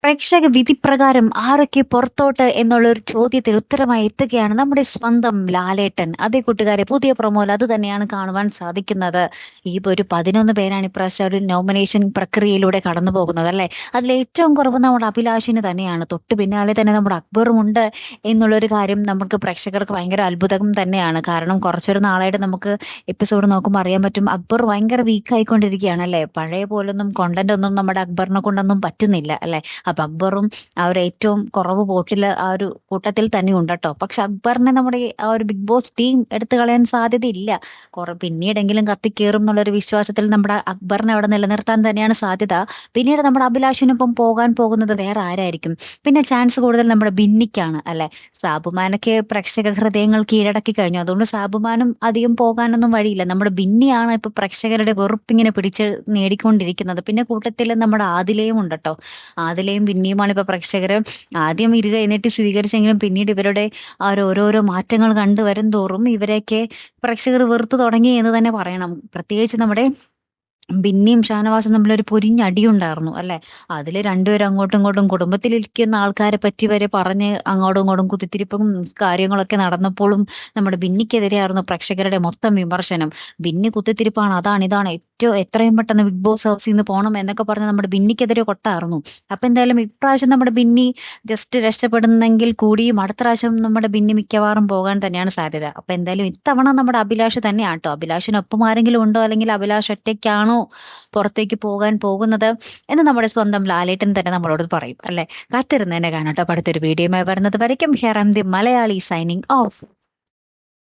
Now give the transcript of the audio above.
പ്രേക്ഷക വിധിപ്രകാരം ആരൊക്കെ പുറത്തോട്ട് എന്നുള്ള ഒരു ചോദ്യത്തിന് ഉത്തരമായി എത്തുകയാണ് നമ്മുടെ സ്വന്തം ലാലേട്ടൻ. അതേ കൂട്ടുകാരെ, പുതിയ പ്രൊമോയിൽ അത് തന്നെയാണ് കാണുവാൻ സാധിക്കുന്നത്. ഈ ഒരു 11 പേരാണ് ഇപ്രാവശ്യം ഒരു നോമിനേഷൻ പ്രക്രിയയിലൂടെ കടന്നു പോകുന്നത് അല്ലെ. അതിൽ ഏറ്റവും കുറവ് നമ്മുടെ അഭിലാഷിന് തന്നെയാണ്. തൊട്ട് പിന്നാലെ തന്നെ നമ്മുടെ അക്ബറും ഉണ്ട് എന്നുള്ളൊരു കാര്യം നമുക്ക് പ്രേക്ഷകർക്ക് ഭയങ്കര അത്ഭുതം തന്നെയാണ്. കാരണം കുറച്ചൊരു നാളായിട്ട് നമുക്ക് എപ്പിസോഡ് നോക്കുമ്പോൾ അറിയാൻ പറ്റും, അക്ബർ ഭയങ്കര വീക്ക് ആയിക്കൊണ്ടിരിക്കുകയാണ് അല്ലെ. പഴയ പോലൊന്നും കോണ്ടന്റ് ഒന്നും നമ്മുടെ അക്ബറിനെ കൊണ്ടൊന്നും പറ്റുന്നില്ല അല്ലെ. അപ്പൊ അക്ബറും ആ ഒരു ഏറ്റവും കുറവ് വോട്ടിൽ ആ ഒരു കൂട്ടത്തിൽ തന്നെ ഉണ്ട് കേട്ടോ. പക്ഷെ അക്ബറിനെ നമ്മുടെ ആ ഒരു ബിഗ് ബോസ് ടീം എടുത്തു കളയാൻ സാധ്യതയില്ല. പിന്നീടെങ്കിലും കത്തിക്കേറും എന്നുള്ളൊരു വിശ്വാസത്തിൽ നമ്മുടെ അക്ബറിനെ അവിടെ നിലനിർത്താൻ തന്നെയാണ് സാധ്യത. പിന്നീട് നമ്മുടെ അഭിലാഷിനൊപ്പം പോകാൻ പോകുന്നത് വേറെ ആരായിരിക്കും? പിന്നെ ചാൻസ് കൂടുതൽ നമ്മുടെ ബിന്നിക്കാണ് അല്ലെ. സാബുമാനൊക്കെ പ്രേക്ഷക ഹൃദയങ്ങൾ കീഴടക്കി കഴിഞ്ഞു. അതുകൊണ്ട് സാബുമാനും അധികം പോകാനൊന്നും വഴിയില്ല. നമ്മുടെ ബിന്നിയാണ് ഇപ്പൊ പ്രേക്ഷകരുടെ വെറുപ്പിങ്ങനെ പിടിച്ച് നേടിക്കൊണ്ടിരിക്കുന്നത്. പിന്നെ കൂട്ടത്തിൽ നമ്മുടെ ആദിലയും ഉണ്ട് കേട്ടോ. ആദിലയും പിന്നെയുമാണ് ഇപ്പൊ പ്രേക്ഷകര് ആദ്യം ഇരുക എന്നിട്ട് സ്വീകരിച്ചെങ്കിലും പിന്നീട് ഇവരുടെ ആ ഒരു ഓരോരോ മാറ്റങ്ങൾ കണ്ടുവരും തോറും ഇവരെയൊക്കെ പ്രേക്ഷകർ വെറുത്തു തുടങ്ങി എന്ന് തന്നെ പറയണം. പ്രത്യേകിച്ച് നമ്മുടെ ബിന്നിയും ഷാനവാസും തമ്മിലൊരു പൊരിഞ്ഞടിയുണ്ടായിരുന്നു അല്ലെ. അതില് രണ്ടുപേരും അങ്ങോട്ടും ഇങ്ങോട്ടും കുടുംബത്തിലിരിക്കുന്ന ആൾക്കാരെ പറ്റി വരെ പറഞ്ഞ് അങ്ങോട്ടും ഇങ്ങോട്ടും കുത്തിത്തിരിപ്പും കാര്യങ്ങളൊക്കെ നടന്നപ്പോഴും നമ്മുടെ ബിന്നിക്കെതിരെയായിരുന്നു പ്രേക്ഷകരുടെ മൊത്തം വിമർശനം. ബിന്നി കുത്തിത്തിരിപ്പാണ്, അതാണ് ഇതാണ്, ഏറ്റവും എത്രയും പെട്ടെന്ന് ബിഗ് ബോസ് ഹൗസിൽ നിന്ന് പോകണം എന്നൊക്കെ പറഞ്ഞ് നമ്മുടെ ബിന്നിക്കെതിരെ കൊട്ടായിരുന്നു. അപ്പൊ എന്തായാലും ഇപ്രാവശ്യം നമ്മുടെ ബിന്നി ജസ്റ്റ് രക്ഷപ്പെടുന്നെങ്കിൽ കൂടിയും അടുത്ത പ്രാവശ്യം നമ്മുടെ ബിന്നി മിക്കവാറും പോകാൻ തന്നെയാണ് സാധ്യത. അപ്പൊ എന്തായാലും ഇത്തവണ നമ്മുടെ അഭിലാഷ് തന്നെയാട്ടോ. അഭിലാഷിനൊപ്പം ആരെങ്കിലും ഉണ്ടോ, അല്ലെങ്കിൽ അഭിലാഷ് ഒറ്റയ്ക്കാണോ പുറത്തേക്ക് പോകാൻ പോകുന്നത് എന്ന് നമ്മുടെ സ്വന്തം ലാലേട്ടൻ തന്നെ നമ്മളോട് പറയും അല്ലെ. കാത്തിരുന്ന് തന്നെ കാണാട്ടോ. അടുത്തൊരു വീഡിയോയുമായി വരുന്നത് വരയ്ക്കും here I am the Malayali signing of.